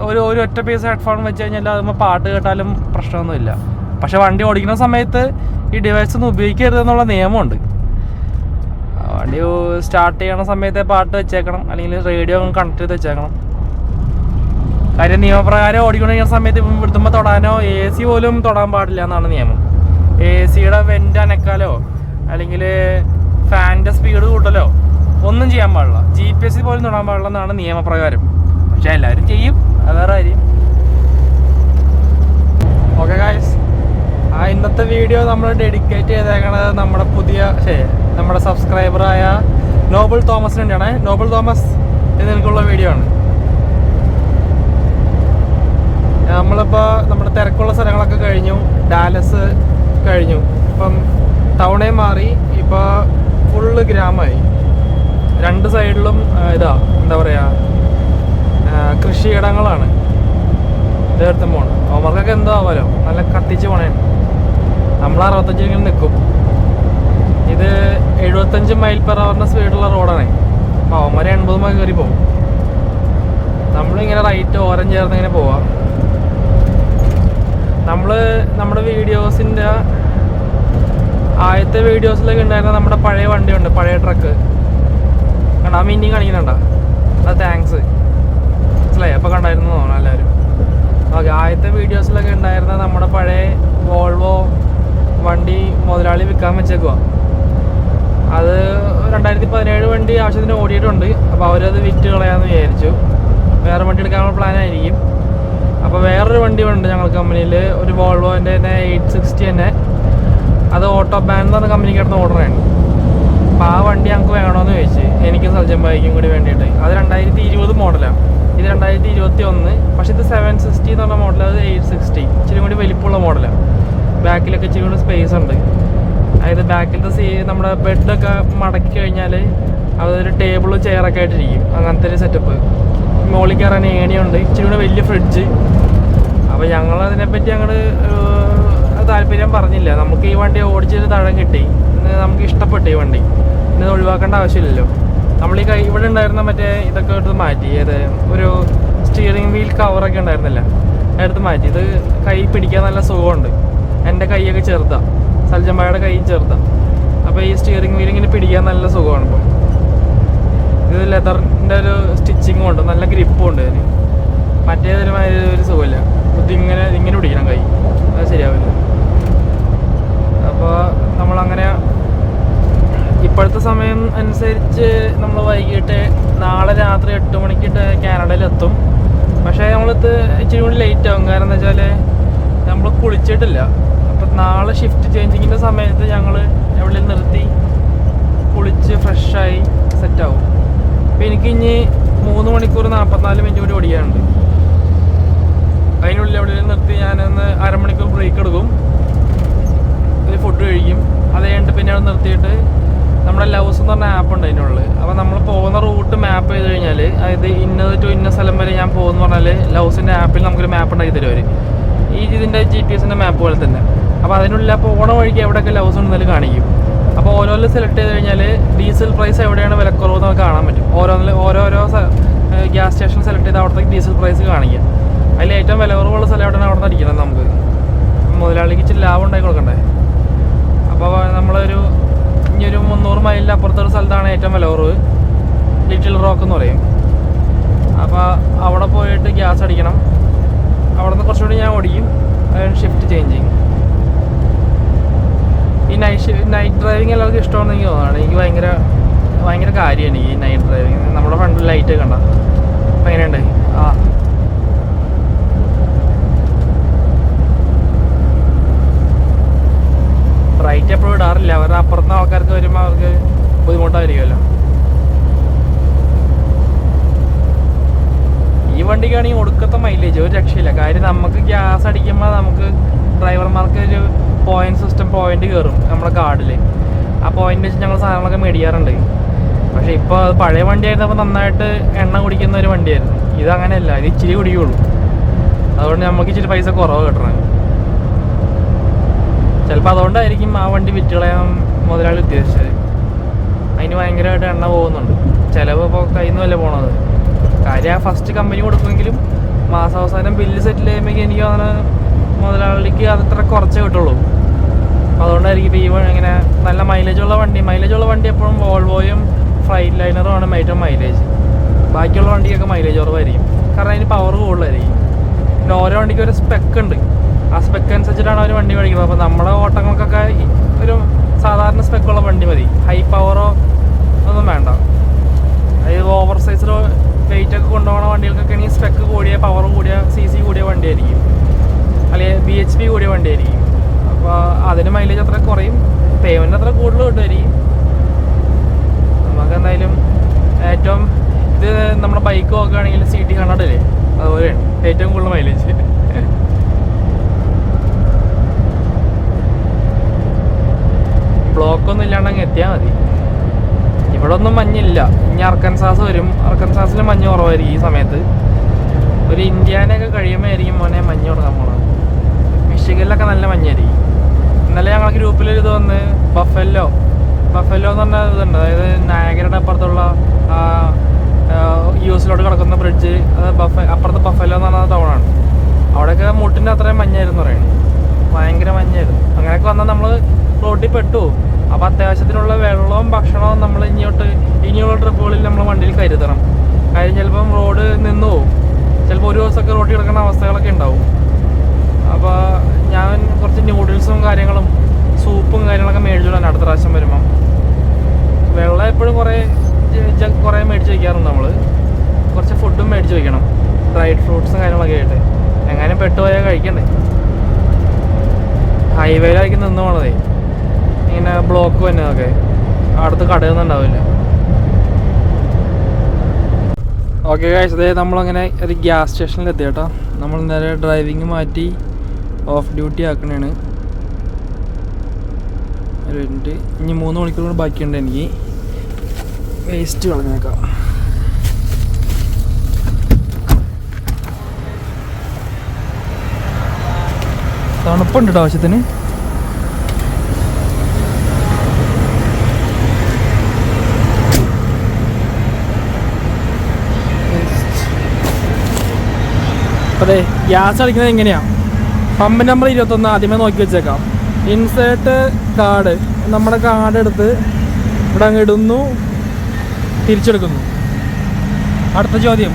ഒരു ഒറ്റ പീസ് ഹെഡ്ഫോൺ വെച്ച് കഴിഞ്ഞാൽ അതുമ്പോൾ പാട്ട് കേട്ടാലും പ്രശ്നമൊന്നുമില്ല. പക്ഷെ വണ്ടി ഓടിക്കുന്ന സമയത്ത് ഈ ഡിവൈസ് ഒന്നും ഉപയോഗിക്കരുതെന്നുള്ള നിയമമുണ്ട്. വണ്ടി സ്റ്റാർട്ട് ചെയ്യണ സമയത്തെ പാട്ട് വെച്ചേക്കണം, അല്ലെങ്കിൽ റേഡിയോ കണക്ട് ചെയ്ത് വെച്ചേക്കണം. കാര്യം നിയമപ്രകാരം ഓടിക്കൊണ്ടിരിക്കുന്ന സമയത്ത് വിടുത്തുമ്പോൾ തൊടാനോ AC പോലും തൊടാൻ പാടില്ല എന്നാണ് നിയമം. ACയുടെ വെൻ്റ് അനക്കാലോ അല്ലെങ്കിൽ ഫാനിൻ്റെ സ്പീഡ് കൂട്ടലോ ഒന്നും ചെയ്യാൻ പാടില്ല. GPS പോലും തൊടാൻ പാടില്ല എന്നാണ് നിയമപ്രകാരം. പക്ഷെ എല്ലാവരും ചെയ്യും, അത് വേറെ കാര്യം. ഓക്കെ ഗായ്സ്, ഇന്നത്തെ വീഡിയോ നമ്മൾ ഡെഡിക്കേറ്റ് ചെയ്തേക്കണത് നമ്മുടെ സബ്സ്ക്രൈബറായ നോബിൾ തോമസിന് വേണ്ടിയാണ്. നോബിൾ തോമസ്, ഇത് എനിക്കുള്ള വീഡിയോ ആണ്. നമ്മളിപ്പോൾ നമ്മുടെ തിരക്കുള്ള സ്ഥലങ്ങളൊക്കെ കഴിഞ്ഞു, ഡാലസ് കഴിഞ്ഞു, ഇപ്പം ടൗണേ മാറി, ഇപ്പോൾ ഫുള്ള് ഗ്രാമമായി. രണ്ട് സൈഡിലും എന്താ പറയുക, കൃഷിയിടങ്ങളാണ്. ഇതെടുത്ത് പോകണം. അവന്മാർക്കൊക്കെ എന്തോ ആവാലോ, നല്ല കത്തിച്ച് പോണേ. നമ്മൾ 65 നിൽക്കും. ഇത് 75 മൈൽ/ഹവറിൻ്റെ സ്പീഡുള്ള റോഡാണ്. അപ്പോൾ അവന്മാർ 80 മൈൽ കയറി പോകും. നമ്മളിങ്ങനെ റൈറ്റ് ഓരം ചേർന്ന് ഇങ്ങനെ പോവാം. നമ്മുടെ വീഡിയോസിൻ്റെ ആദ്യത്തെ വീഡിയോസിലൊക്കെ ഉണ്ടായിരുന്ന നമ്മുടെ പഴയ വണ്ടിയുണ്ട്, പഴയ ട്രക്ക് കണ്ടാ, മിന്നി കാണിക്കുന്നുണ്ടോ? അത് താങ്ക്സ്, മനസ്സിലായി? അപ്പോൾ കണ്ടായിരുന്നു തോന്നുന്നു എല്ലാവരും. ഓക്കെ, ആദ്യത്തെ വീഡിയോസിലൊക്കെ ഉണ്ടായിരുന്ന നമ്മുടെ പഴയ വോൾവോ വണ്ടി മുതലാളി വിൽക്കാൻ വെച്ചേക്കുക. അത് 2017 വണ്ടി ആവശ്യത്തിന് ഓടിയിട്ടുണ്ട്. അപ്പോൾ അവരത് വിറ്റ് കളയാമെന്ന് വിചാരിച്ചു. വേറെ വണ്ടി എടുക്കാനുള്ള പ്ലാനായിരിക്കും. അപ്പോൾ വേറൊരു വണ്ടി ഉണ്ട് ഞങ്ങൾക്ക് കമ്പനിയിൽ, ഒരു വോൾവോൻ്റെ തന്നെ 860 തന്നെ. അത് ഓട്ടോ ബാൻ എന്ന് പറഞ്ഞ കമ്പനിക്കടുത്ത് ഓർഡറാണ്. അപ്പോൾ ആ വണ്ടി ഞങ്ങൾക്ക് വേണമെന്ന് ചോദിച്ചു, എനിക്കും സൽജൻ ബൈക്കും കൂടി വേണ്ടിയിട്ട്. അത് 2020 മോഡലാണ്, ഇത് 2021. പക്ഷേ ഇത് 760 എന്ന് പറഞ്ഞ മോഡൽ, അത് 860 ഇച്ചിരി കൂടി വലിപ്പമുള്ള മോഡലാണ്. ബാക്കിലൊക്കെ ഇച്ചിരി കൂടി സ്പേസ് ഉണ്ട്. അതായത് ബാക്കിലത്തെ നമ്മുടെ ബെഡൊക്കെ മടക്കി കഴിഞ്ഞാൽ അതൊരു ടേബിളും ചെയറൊക്കെ ആയിട്ടിരിക്കും, അങ്ങനത്തെ ഒരു സെറ്റപ്പ്. മുകളിൽ കയറാൻ ഏണിയുണ്ട്, ഇച്ചിരി കൂടെ വലിയ ഫ്രിഡ്ജ്. അപ്പോൾ ഞങ്ങളതിനെപ്പറ്റി താല്പര്യം പറഞ്ഞില്ല. നമുക്ക് ഈ വണ്ടി ഓടിച്ചൊരു തഴം കിട്ടി, നമുക്ക് ഇഷ്ടപ്പെട്ടു ഈ വണ്ടി. ഇത് ഒഴിവാക്കേണ്ട ആവശ്യമില്ലല്ലോ. നമ്മൾ ഈ ഇവിടെ ഉണ്ടായിരുന്ന മറ്റേ ഇതൊക്കെ എടുത്ത് മാറ്റി, ഒരു സ്റ്റിയറിംഗ് വീൽ കവറൊക്കെ ഉണ്ടായിരുന്നില്ല, എടുത്ത് മാറ്റി. ഇത് കൈ പിടിക്കാൻ നല്ല സുഖമുണ്ട്. എൻ്റെ കൈയൊക്കെ ചെറുതാണ്, സൽജമ്പായുടെ കൈ ചെറുതാണ്. അപ്പോൾ ഈ സ്റ്റിയറിംഗ് വീൽ ഇങ്ങനെ പിടിക്കാൻ നല്ല സുഖമാണ്. ഇപ്പം ഇത് ലെതറിൻ്റെ ഒരു സ്റ്റിച്ചിങ്ങും ഉണ്ട്, നല്ല ഗ്രിപ്പും ഉണ്ട് അതിന്. മറ്റേതൊരുമാതിരി ഒരു സുഖമില്ല, ഇങ്ങനെ പിടിക്കണം കൈ, അത് ശരിയാവില്ല. അപ്പോൾ നമ്മളങ്ങനെ ഇപ്പോഴത്തെ സമയം അനുസരിച്ച് നമ്മൾ വൈകിട്ട് നാളെ രാത്രി 8 മണിക്കിട്ട് കാനഡയിലെത്തും. പക്ഷേ നമ്മളിത് ഇച്ചിരി കൂടി ലേറ്റ് ആകും. കാരണം എന്താ വെച്ചാൽ നമ്മൾ കുളിച്ചിട്ടില്ല. അപ്പം നാളെ ഷിഫ്റ്റ് ചേഞ്ചിങ്ങിൻ്റെ സമയത്ത് ഞങ്ങൾ എവിടെയും നിർത്തി കുളിച്ച് ഫ്രഷായി സെറ്റാവും. അപ്പോൾ എനിക്ക് ഇനി 3 മണിക്കൂർ 44 മിനിറ്റ് കൂടി ഓടിക്കാനുണ്ട്. അതിനുള്ളിൽ എവിടെയും നിർത്തി ഞാനൊന്ന് അരമണിക്കൂർ ബ്രേക്ക് എടുക്കും, ഒരു ഫുഡ് കഴിക്കും. അത് കഴിഞ്ഞിട്ട് പിന്നെ അവിടെ നിർത്തിയിട്ട് നമ്മുടെ ലവ്സ് എന്ന് പറഞ്ഞ ആപ്പ് ഉണ്ട് അതിനുള്ളിൽ. അപ്പോൾ നമ്മൾ പോകുന്ന റൂട്ട് മാപ്പ് ചെയ്ത് കഴിഞ്ഞാൽ, അതായത് ഇന്നത് ടു ഇന്ന സ്ഥലം വരെ ഞാൻ പോകുമെന്ന് പറഞ്ഞാൽ ലവ്സിൻ്റെ ആപ്പിൽ നമുക്കൊരു മാപ്പ് ഉണ്ടാക്കി തരും അവർ. ഇതിൻ്റെ GPS-ൻ്റെ മാപ്പ് പോലെ തന്നെ. അപ്പോൾ അതിനുള്ളിൽ ആ പോണ വഴിക്ക് എവിടെയൊക്കെ ലവ്സ് ഉണ്ടെന്നാലും കാണിക്കും. അപ്പോൾ ഓരോന്നിൽ സെലക്ട് ചെയ്ത് കഴിഞ്ഞാൽ ഡീസൽ പ്രൈസ് എവിടെയാണ് വിലക്കുറവ് നമുക്ക് കാണാൻ പറ്റും. ഓരോരോ ഗ്യാസ് സ്റ്റേഷൻ സെലക്ട് ചെയ്ത് അവിടുത്തെ ഡീസൽ പ്രൈസ് കാണിക്കുക. അതിൽ ഏറ്റവും വില കുറവുള്ള സ്ഥലം എവിടെയാണ് അവിടെ നിന്ന് അടിക്കുന്നത്. നമുക്ക് മുതലാളിക്ക് ഇച്ചിരി ലാഭം ഉണ്ടാക്കി കൊടുക്കണ്ടേ. അപ്പോൾ ഇനി ഒരു 300 മൈലിൻ്റെ അപ്പുറത്തൊരു സ്ഥലത്താണ് ഏറ്റവും വില കുറവ്, ലിറ്റിൽ റോക്ക് എന്ന് പറയും. അപ്പോൾ അവിടെ പോയിട്ട് ഗ്യാസ് അടിക്കണം. അവിടെ നിന്ന് കുറച്ചുകൂടി ഞാൻ ഓടിക്കും. അതാണ് ഷിഫ്റ്റ് ചേഞ്ചിങ്. ഈ നൈറ്റ് ഡ്രൈവിങ് എല്ലാവർക്കും ഇഷ്ടമാണെന്ന് എനിക്ക് തോന്നുന്നു. എനിക്ക് ഭയങ്കര കാര്യമാണ് ഈ നൈറ്റ് ഡ്രൈവിങ്. നമ്മുടെ ഫ്രണ്ടിൽ ലൈറ്റ് കണ്ട അപ്പം എങ്ങനെയുണ്ട്? ബ്രൈറ്റ് എപ്പോഴും ഇടാറില്ല, അവരുടെ അപ്പുറത്തെ ആൾക്കാർക്ക് വരുമ്പോൾ അവർക്ക് ബുദ്ധിമുട്ടായിരിക്കുമല്ലോ. മൈലേജ് ഒരു രക്ഷയില്ല. കാര്യം നമുക്ക് ഗ്യാസ് അടിക്കുമ്പോൾ നമുക്ക് ഡ്രൈവർമാർക്ക് ഒരു പോയിന്റ് കയറും നമ്മുടെ കാർഡിൽ. ആ പോയിന്റ് വെച്ച് ഞങ്ങൾ സാധനങ്ങളൊക്കെ മേടിക്കാറുണ്ട്. പക്ഷേ ഇപ്പോൾ അത് പഴയ വണ്ടിയായിരുന്നപ്പോൾ നന്നായിട്ട് എണ്ണ കുടിക്കുന്ന ഒരു വണ്ടിയായിരുന്നു. ഇതങ്ങനെയല്ല, ഇത് ഇച്ചിരി കുടിക്കുള്ളൂ. അതുകൊണ്ട് നമുക്ക് ഇച്ചിരി പൈസ കുറവ് കിട്ടണം. ചിലപ്പോൾ അതുകൊണ്ടായിരിക്കും ആ വണ്ടി വിറ്റുകളയാൻ മുതലാളി ഉദ്ദേശിച്ചത്. അതിന് ഭയങ്കരമായിട്ട് എണ്ണ പോകുന്നുണ്ട്. ചിലവ് ഇപ്പോൾ കയ്യിൽ നിന്നല്ലേ പോണത്. കാര്യം ആ ഫസ്റ്റ് കമ്പനി കൊടുക്കുമെങ്കിലും മാസാവസാനം ബില്ല് സെറ്റിൽ ചെയ്യുമ്പോൾ എനിക്ക് അങ്ങനെ മുതലാളിക്ക് അതത്ര കുറച്ചേ കിട്ടുള്ളൂ. അപ്പോൾ അതുകൊണ്ടായിരിക്കും ഇപ്പോൾ ഈ ഇങ്ങനെ നല്ല മൈലേജുള്ള വണ്ടി എപ്പോഴും വോൾവോയും ഫ്ലൈറ്റ് ലൈനറുമാണ് ഏറ്റവും മൈലേജ്. ബാക്കിയുള്ള വണ്ടിക്കൊക്കെ മൈലേജ് കുറവായിരിക്കും. കാരണം അതിന് പവർ കൂടുതലായിരിക്കും. പിന്നെ ഓരോ വണ്ടിക്ക് ഒരു സ്പെക്ക് ഉണ്ട്. ആ സ്പെക്ക് അനുസരിച്ചിട്ടാണ് അവർ വണ്ടി മേടിക്കുന്നത്. അപ്പോൾ നമ്മുടെ ഓട്ടങ്ങൾക്കൊക്കെ ഒരു സാധാരണ സ്പെക്കുള്ള വണ്ടി മതി. ഹൈ പവറോ ഒന്നും വേണ്ട. അതായത് ഓവർ സൈസിലോ വെയിറ്റൊക്കെ കൊണ്ടുപോകുന്ന വണ്ടികൾക്കൊക്കെ ആണെങ്കിൽ സ്പെക്ക് കൂടിയ, പവർ കൂടിയ, CC കൂടിയ വണ്ടിയായിരിക്കും, അല്ലെങ്കിൽ BHP കൂടിയ വണ്ടിയായിരിക്കും. അപ്പോൾ അതിന് മൈലേജ് അത്ര കുറയും, പേയ്മെൻറ്റ് അത്ര കൂടുതൽ കിട്ടുമായിരിക്കും. നമുക്ക് എന്തായാലും ഏറ്റവും ഇത് നമ്മുടെ ബൈക്ക് നോക്കുകയാണെങ്കിൽ CT100 അല്ലേ, അതുപോലെയാണ് ഏറ്റവും കൂടുതൽ മൈലേജ്. ബ്ലോക്കൊന്നും ഇല്ലാണ്ടങ്ങ് എത്തിയാൽ മതി. ഇവിടെ ഒന്നും മഞ്ഞില്ല. ഇനി അർക്കൻസാസ് വരും. അർക്കൻസാസിൽ മഞ്ഞ് കുറവായിരിക്കും ഈ സമയത്ത്. ഒരു ഇന്ത്യാനൊക്കെ കഴിയുമ്പോൾ ആയിരിക്കും മോനെ മഞ്ഞ് തുടങ്ങാൻ പോകണം. മിഷിഗനിലൊക്കെ നല്ല മഞ്ഞായിരിക്കും. ഇന്നലെ ഞങ്ങൾ ഗ്രൂപ്പിലൊരു ഇത് വന്ന് ബഫല്ലോ എന്ന് പറഞ്ഞ ഇതുണ്ട്. അതായത് നായഗരയുടെ അപ്പുറത്തുള്ള US കിടക്കുന്ന ബ്രിഡ്ജ്, അത് അപ്പുറത്ത് ബഫല്ലോ എന്ന് പറഞ്ഞ ടൗണാണ്. അവിടെയൊക്കെ മുട്ടിൻ്റെ അത്രയും മഞ്ഞായിരുന്നു പറയുന്നത്. ഭയങ്കര മഞ്ഞായിരുന്നു. അങ്ങനെയൊക്കെ വന്നാൽ നമ്മൾ റോഡിൽ പെട്ടു. അപ്പോൾ അത്യാവശ്യത്തിനുള്ള വെള്ളവും ഭക്ഷണവും നമ്മൾ ഇനിയുള്ള ട്രിപ്പുകളിൽ നമ്മൾ വണ്ടിയിൽ കരുതണം. കാര്യം ചിലപ്പം റോഡ് നിന്ന് പോകും. ചിലപ്പോൾ ഒരു ദിവസമൊക്കെ റോഡിൽ കിടക്കുന്ന അവസ്ഥകളൊക്കെ ഉണ്ടാവും. അപ്പോൾ ഞാൻ കുറച്ച് ന്യൂഡിൽസും കാര്യങ്ങളും സൂപ്പും കാര്യങ്ങളൊക്കെ മേടിച്ചിട്ടാണ് അടുത്ത പ്രാവശ്യം വരുമ്പം. വെള്ളം എപ്പോഴും കുറേ മേടിച്ച് വയ്ക്കാറുണ്ട് നമ്മൾ. കുറച്ച് ഫുഡും മേടിച്ച് വയ്ക്കണം, ഡ്രൈഡ് ഫ്രൂട്ട്സും കാര്യങ്ങളൊക്കെ ആയിട്ട്. എങ്ങനെയും പെട്ടുപോയാൽ കഴിക്കണ്ടേ. ഹൈവേയിലായിരിക്കും നിന്ന് പോണതേ. ഇങ്ങനെ ബ്ലോക്ക് വന്നതൊക്കെ അടുത്ത് കടയൊന്നും ഉണ്ടാവില്ല. ഓക്കെ ഗൈസ്, അതായത് നമ്മളങ്ങനെ ഒരു ഗ്യാസ് സ്റ്റേഷനിൽ എത്തി കേട്ടോ. നമ്മൾ നേരെ ഡ്രൈവിങ് മാറ്റി ഓഫ് ഡ്യൂട്ടി ആക്കണേണ്. ഒരു മിനിറ്റ്, ഇനി 3 മണിക്കൂർ കൂടെ ബാക്കിയുണ്ട് എനിക്ക്. വേസ്റ്റ് കളഞ്ഞേക്കാം. തണുപ്പുണ്ട് കേട്ടോ ആവശ്യത്തിന്. അതെ, ഗ്യാസ് അടിക്കുന്നത് എങ്ങനെയാണ്? പമ്പ് നമ്പർ 21 ആദ്യമേ നോക്കി വെച്ചേക്കാം. ഇൻസേർട്ട് കാർഡ്, നമ്മുടെ കാർഡ് എടുത്ത് ഇവിടെ അങ്ങ് ഇടുന്നു, തിരിച്ചെടുക്കുന്നു. അടുത്ത ചോദ്യം,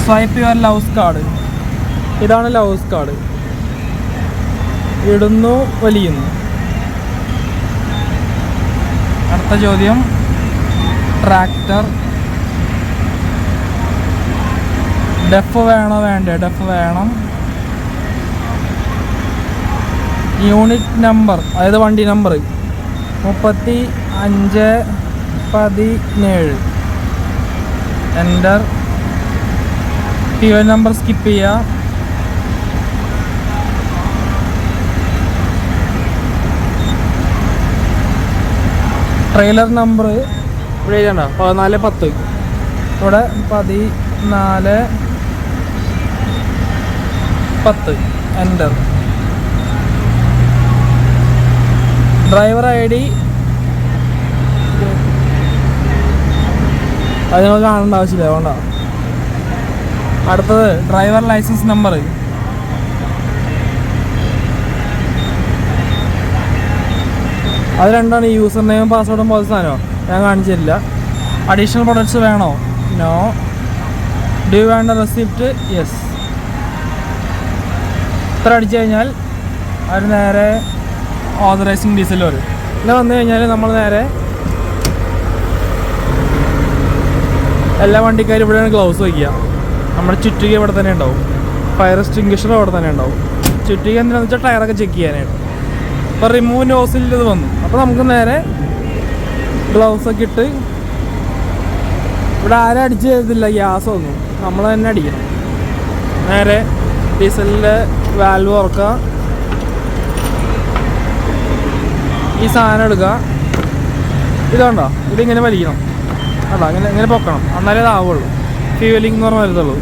സ്വൈപ്പ് യുവർ ലൗസ് കാർഡ്. ഇതാണ് ലൗസ് കാർഡ്. ഇടുന്നു, വലിയുന്നു. അടുത്ത ചോദ്യം, ട്രാക്ടർ. ഡെഫ് വേണോ വേണ്ടേ? ഡെഫ് വേണം. യൂണിറ്റ് നമ്പർ, അതായത് വണ്ടി number 3517. Enter. Fuel number skip ചെയ്യുക. ട്രെയിലർ നമ്പർ ഇവിടെ എഴുതണ്ട, 1410. ഇവിടെ 1410. എൻ്റർ. ഡ്രൈവർ ID അത് നിങ്ങൾ കാണേണ്ട ആവശ്യമില്ല, വേണ്ട. അടുത്തത് ഡ്രൈവർ ലൈസൻസ് നമ്പർ. അത് രണ്ടാണ്. യൂസർ നെയിം പാസ്വേഡും പോലെ സാധനമോ ഞാൻ കാണിച്ചു തരില്ല. അഡീഷണൽ പ്രൊഡക്ട്സ് വേണോ? നോ. ഡു വേണ്ട റെസിപ്റ്റ്? യെസ്. ഇത്ര അടിച്ചു കഴിഞ്ഞാൽ അവർ നേരെ ഓതറൈസിങ് ഡീസൽ വരും. പിന്നെ വന്നു കഴിഞ്ഞാൽ നമ്മൾ നേരെ എല്ലാ വണ്ടിക്കാരും ഇവിടെയാണ് ഗ്ലൗസ് വയ്ക്കുക. നമ്മുടെ ചുറ്റിക ഇവിടെ തന്നെ ഉണ്ടാവും. ഫയർ എക്സ്റ്റിംഗ്വിഷർ അവിടെ തന്നെ ഉണ്ടാവും. ചുറ്റിക എന്തിനാണെന്ന് വെച്ചാൽ ടയറൊക്കെ ചെക്ക് ചെയ്യാനായിട്ട്. ഇപ്പോൾ റിമൂവ് നോസിൽ ഇത് വന്നു. അപ്പോൾ നമുക്ക് നേരെ ഗ്ലൗസൊക്കെ ഇട്ട് ഇവിടെ ആരും അടിച്ച് ചെയ്തില്ല ഗ്യാസ് ഒന്നും. നമ്മൾ തന്നെ അടിക്കണം. നേരെ ഡീസലിൻ്റെ വാൽവ് തുറക്കുക, ഈ സാധനം എടുക്കുക, ഇതുണ്ടോ ഇതിങ്ങനെ വലിക്കണം, അല്ല ഇങ്ങനെ പൊക്കണം, എന്നാലേ ഇതാവുള്ളൂ. ഫ്യൂവലിംഗ് എന്ന് പറഞ്ഞാൽ വരുത്തുള്ളൂ.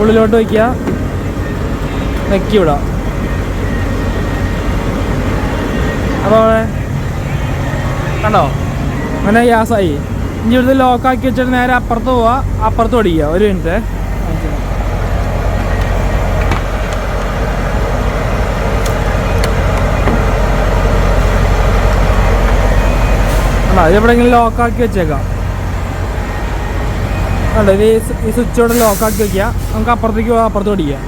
ഉള്ളിലോട്ട് വയ്ക്കുക, നെക്കി വിടുക. അപ്പോൾ കണ്ടോ അങ്ങനെ ഗ്യാസായി. ഇനി ഇവിടുത്തെ ലോക്കാക്കി വെച്ചിട്ട് നേരെ അപ്പുറത്ത് പോവുക, അപ്പുറത്ത് ഓടിക്കുക. ഒരു മിനിറ്റ്. അല്ല ഇതെവിടെയെങ്കിലും ലോക്കാക്കി വെച്ചേക്കാം. അല്ല ഇത് ഈ സ്വിച്ചോടെ ലോക്കാക്കി വയ്ക്കുക. നമുക്ക് അപ്പുറത്തേക്ക് പോകാം, അപ്പുറത്ത് ഓടിക്കുക.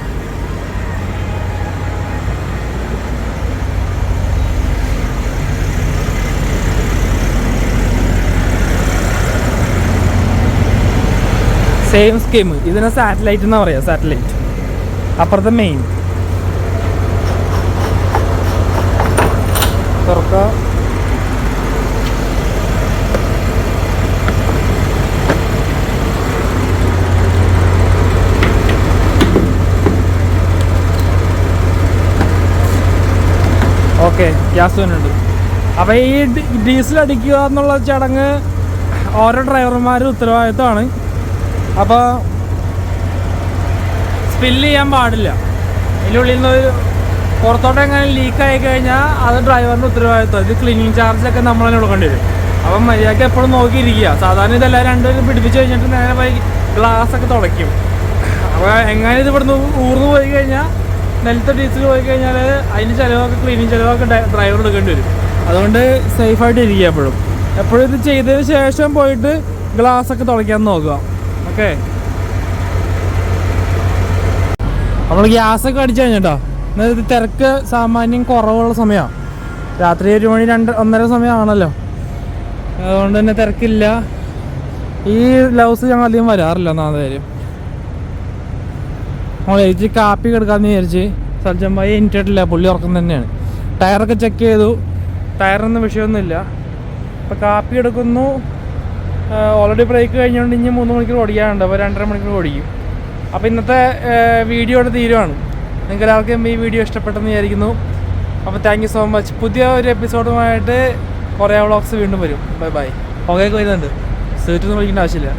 Same scheme. ഇതിനെ സാറ്റലൈറ്റ് എന്നാ പറയാ, സാറ്റലൈറ്റ്. അപ്പുറത്തെ മെയിൻ തുറക്കുക. ഓക്കെ, ഗ്യാസ് തന്നെയുണ്ട്. അപ്പോൾ ഈ ഡീസൽ അടിക്കുക എന്നുള്ള ചടങ്ങ് ഓരോ ഡ്രൈവർമാരുടെ ഉത്തരവാദിത്തമാണ്. അപ്പോൾ സ്പില്ല് ചെയ്യാൻ പാടില്ല. അതിൻ്റെ ഉള്ളിൽ നിന്ന് പുറത്തോട്ട് എങ്ങനെ ലീക്കായി കഴിഞ്ഞാൽ അത് ഡ്രൈവറിൻ്റെ ഉത്തരവാദിത്തം. ഇത് ക്ലീനിങ് ചാർജൊക്കെ നമ്മൾ തന്നെ കൊടുക്കേണ്ടി വരും. അപ്പം മര്യാദയ്ക്ക് എപ്പോഴും നോക്കിയിരിക്കുക. സാധാരണ ഇതെല്ലാം രണ്ടുപേരും പിടിപ്പിച്ച് കഴിഞ്ഞിട്ട് നേരെ പോയി ഗ്ലാസ്സൊക്കെ തുടയ്ക്കും. അപ്പോൾ എങ്ങനെ ഇത് ഇവിടുന്ന് ഊർന്നു പോയി കഴിഞ്ഞാൽ, നിലത്തെ ഡീസൽ പോയി കഴിഞ്ഞാൽ അതിന് ചിലവൊക്കെ ക്ലീനിങ് ചിലവൊക്കെ ഡ്രൈവർ എടുക്കേണ്ടി വരും. അതുകൊണ്ട് സേഫായിട്ട് ഇരിക്കുക. എപ്പോഴും ഇത് ചെയ്തതിന് ശേഷം പോയിട്ട് ഗ്ലാസ്സൊക്കെ തുടയ്ക്കാൻ നോക്കുക. ഓക്കെ, നമ്മൾ ഗ്യാസൊക്കെ അടിച്ചു കഴിഞ്ഞിട്ടോ. എന്നാൽ ഇത് തിരക്ക് സാമാന്യം കുറവുള്ള സമയമാണ്. രാത്രി 1 മണി 1:30 സമയമാണല്ലോ. അതുകൊണ്ട് തന്നെ തിരക്കില്ല. ഈ ലൗസ് ഞങ്ങൾ അധികം വരാറില്ല. ഒന്നാമത്തെ കാര്യം നമ്മൾ ചേച്ചി കാപ്പി കിടക്കാമെന്ന് വിചാരിച്ച് സജ്ജമായി എനിറ്റിട്ടില്ല. പുള്ളി ഉറക്കം തന്നെയാണ്. ടയറൊക്കെ ചെക്ക് ചെയ്തു, ടയറൊന്നും വിഷയമൊന്നുമില്ല. ഇപ്പോൾ കാപ്പി എടുക്കുന്നു. ഓൾറെഡി ബ്രേക്ക് കഴിഞ്ഞുകൊണ്ട് ഇനി 3 മണിക്കൂർ ഓടിക്കാനുണ്ട്. അപ്പോൾ 2.5 മണിക്കൂർ ഓടിക്കും. അപ്പോൾ ഇന്നത്തെ വീഡിയോ ഇവിടെ തീരുവാണ്. നിങ്ങൾക്ക് എല്ലാവർക്കും ഈ വീഡിയോ ഇഷ്ടപ്പെട്ടെന്ന് വിചാരിക്കുന്നു. അപ്പോൾ താങ്ക് യു സോ മച്ച്. പുതിയ ഒരു എപ്പിസോഡുമായിട്ട് കൊറിയ വ്ളോഗ്സ് വീണ്ടും വരും. Bye bye. പുകയൊക്കെ വരുന്നുണ്ട്, സീറ്റൊന്നും വിളിക്കേണ്ട ആവശ്യമില്ല.